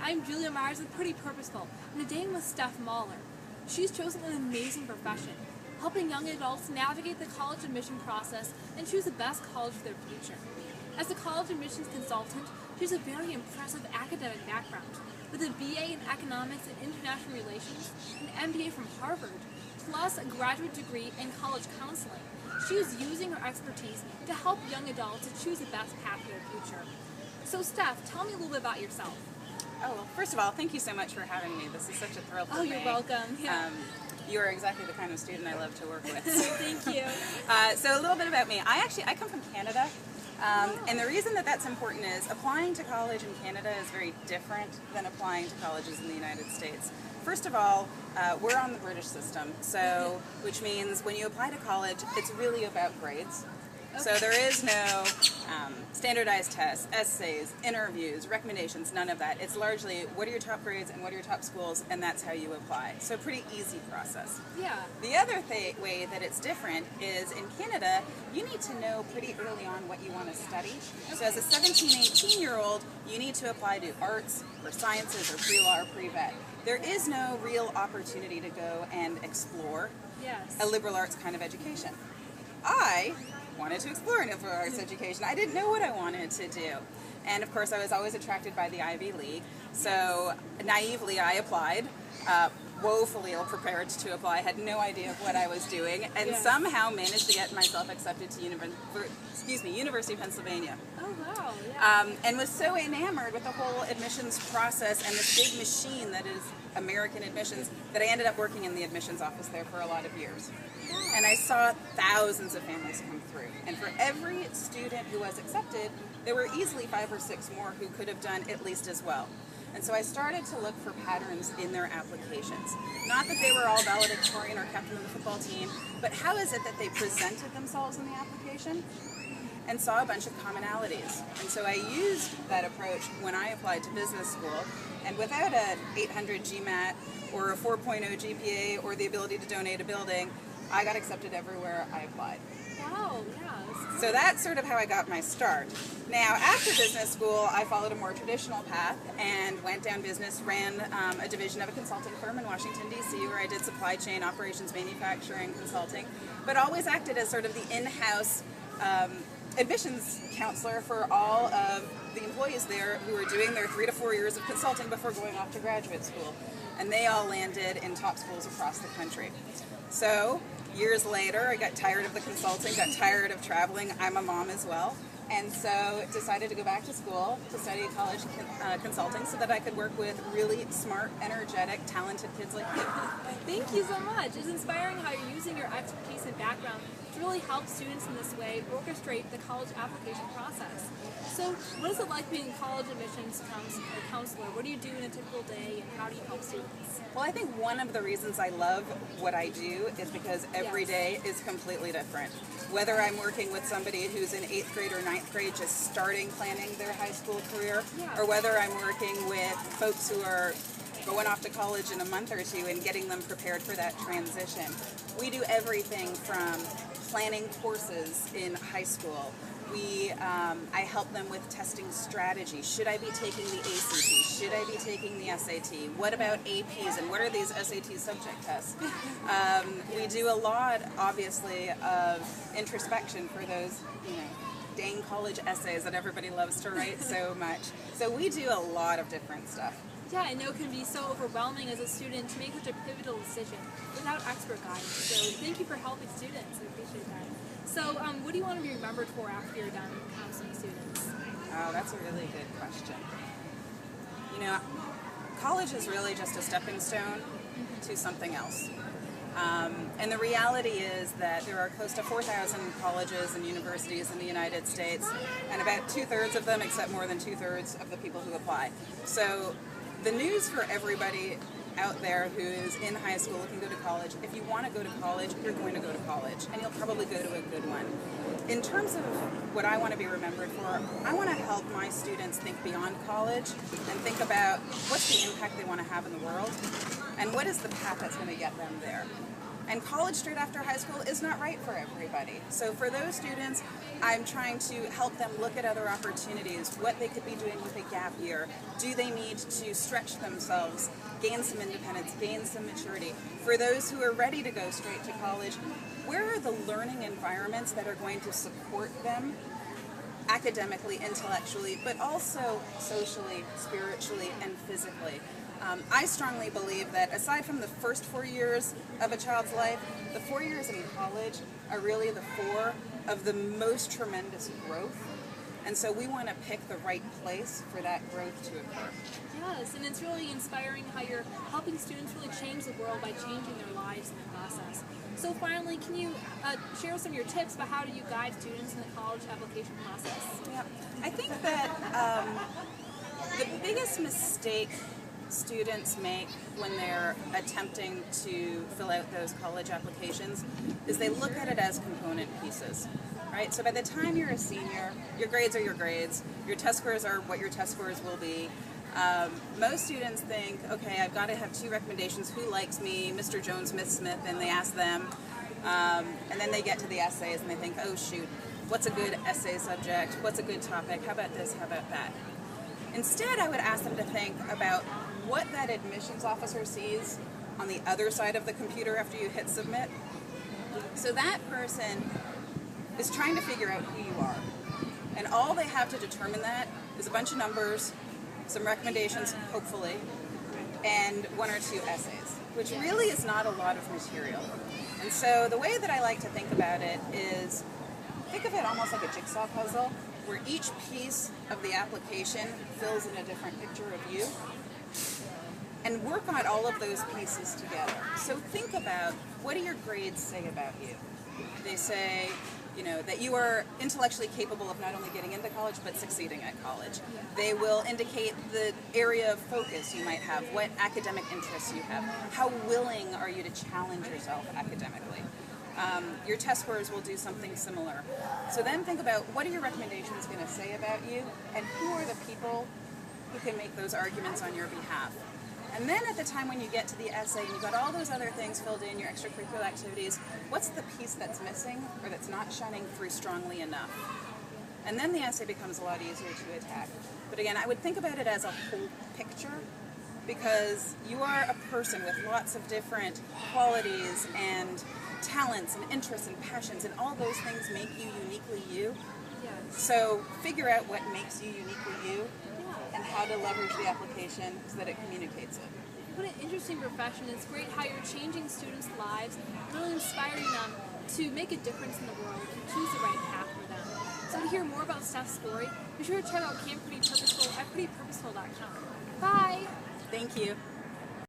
I'm Julia Myers with Pretty Purposeful, and today I'm with Stef Mauler. She's chosen an amazing profession, helping young adults navigate the college admission process and choose the best college for their future. As a college admissions consultant, she has a very impressive academic background, with a BA in Economics and International Relations, an MBA from Harvard, plus a graduate degree in college counseling. She is using her expertise to help young adults to choose the best path for their future. So Stef, tell me a little bit about yourself. Oh, well, first of all, thank you so much for having me. This is such a thrill for me. Oh, you're welcome. Yeah. You are exactly the kind of student I love to work with. Thank you. So a little bit about me. I come from Canada. And the reason that that's important is applying to college in Canada is very different than applying to colleges in the United States. First of all, we're on the British system, so which means when you apply to college, it's really about grades. Okay. So there is no standardized tests, essays, interviews, recommendations, none of that. It's largely what are your top grades and what are your top schools, and that's how you apply. So pretty easy process. Yeah. The other way that it's different is in Canada, you need to know pretty early on what you want to study. Okay. So as a 17, 18-year-old, you need to apply to arts or sciences or pre-law or pre-vet. There is no real opportunity to go and explore a liberal arts kind of education. I wanted to explore an liberal arts education. I didn't know what I wanted to do. And of course I was always attracted by the Ivy League. So naively I applied, woefully ill-prepared to apply, had no idea what I was doing, and somehow managed to get myself accepted to University of Pennsylvania. Oh wow, yeah. And was so enamored with the whole admissions process and this big machine that is American admissions that I ended up working in the admissions office there for a lot of years. And I saw thousands of families come through. And for every student who was accepted, there were easily 5 or 6 more who could have done at least as well. And so I started to look for patterns in their applications. Not that they were all valedictorian or captain of the football team, but how is it that they presented themselves in the application? And saw a bunch of commonalities. And so I used that approach when I applied to business school, and without an 800 GMAT or a 4.0 GPA or the ability to donate a building, I got accepted everywhere I applied. Wow, yeah. So that's sort of how I got my start. Now, after business school, I followed a more traditional path and went down business, ran a division of a consulting firm in Washington, D.C., where I did supply chain, operations, manufacturing, consulting, but always acted as sort of the in-house admissions counselor for all of the employees there who were doing their 3 to 4 years of consulting before going off to graduate school. And they all landed in top schools across the country. So, years later, I got tired of the consulting, got tired of traveling. I'm a mom as well. And so decided to go back to school to study college consulting so that I could work with really smart, energetic, talented kids like you. Thank you so much. It's inspiring how you're using your expertise and background to really help students in this way orchestrate the college application process. So what is it like being a college admissions counselor? What do you do in a typical day, and how do you help students? Well, I think one of the reasons I love what I do is because every day is completely different. Whether I'm working with somebody who's in 8th grade or 9th grade just starting planning their high school career, or whether I'm working with folks who are going off to college in a month or 2 and getting them prepared for that transition. We do everything from planning courses in high school. I help them with testing strategy. Should I be taking the ACT? Should I be taking the SAT? What about APs, and what are these SAT subject tests? We do a lot, obviously, of introspection for those, dang college essays that everybody loves to write so much. So we do a lot of different stuff. Yeah, I know it can be so overwhelming as a student to make such a pivotal decision without expert guidance. So thank you for helping students. I appreciate that. So what do you want to be remembered for after you're done counseling students? Oh, that's a really good question. College is really just a stepping stone to something else. And the reality is that there are close to 4,000 colleges and universities in the United States, and about 2/3 of them accept more than 2/3 of the people who apply. So the news for everybody out there who is in high school looking to go to college, if you want to go to college, you're going to go to college, and you'll probably go to a good one. In terms of what I want to be remembered for, I want to help my students think beyond college and think about what's the impact they want to have in the world, and what is the path that's going to get them there. And college straight after high school is not right for everybody. So for those students, I'm trying to help them look at other opportunities, what they could be doing with a gap year. Do they need to stretch themselves, gain some independence, gain some maturity? For those who are ready to go straight to college, where are the learning environments that are going to support them academically, intellectually, but also socially, spiritually, and physically? I strongly believe that aside from the first 4 years of a child's life, the 4 years in college are really the 4 of the most tremendous growth. And so we want to pick the right place for that growth to occur. Yes, and it's really inspiring how you're helping students really change the world by changing their lives in the process. So finally, can you share some of your tips about how do you guide students in the college application process? Yeah, I think that the biggest mistake students make when they're attempting to fill out those college applications is they look at it as component pieces, right? So by the time you're a senior, your grades are your grades, your test scores are what your test scores will be. Most students think, okay, I've got to have 2 recommendations, who likes me, Mr. Jones, Miss Smith, and they ask them, and then they get to the essays and they think, oh shoot, what's a good essay subject, what's a good topic, how about this, how about that? Instead, I would ask them to think about what that admissions officer sees on the other side of the computer after you hit submit. So that person is trying to figure out who you are. And all they have to determine that is a bunch of numbers, some recommendations, hopefully, and 1 or 2 essays, which really is not a lot of material. And so the way that I like to think about it is, think of it almost like a jigsaw puzzle, where each piece of the application fills in a different picture of you, and work on all of those pieces together. So think about, what do your grades say about you? They say, you know, that you are intellectually capable of not only getting into college, but succeeding at college. They will indicate the area of focus you might have, what academic interests you have, how willing are you to challenge yourself academically. Your test scores will do something similar. So then think about, what are your recommendations going to say about you, and who are the people who can make those arguments on your behalf? And then at the time when you get to the essay and you've got all those other things filled in, your extracurricular activities, what's the piece that's missing or that's not shining through strongly enough? And then the essay becomes a lot easier to attack. But again, I would think about it as a whole picture, because you are a person with lots of different qualities and talents and interests and passions, and all those things make you uniquely you. Yes. So figure out what makes you uniquely you, and how to leverage the application so that it communicates it. What an interesting profession. It's great how you're changing students' lives, really inspiring them to make a difference in the world and choose the right path for them. So to hear more about Stef's story, be sure to check out Camp Pretty Purposeful at prettypurposeful.com. Bye! Thank you.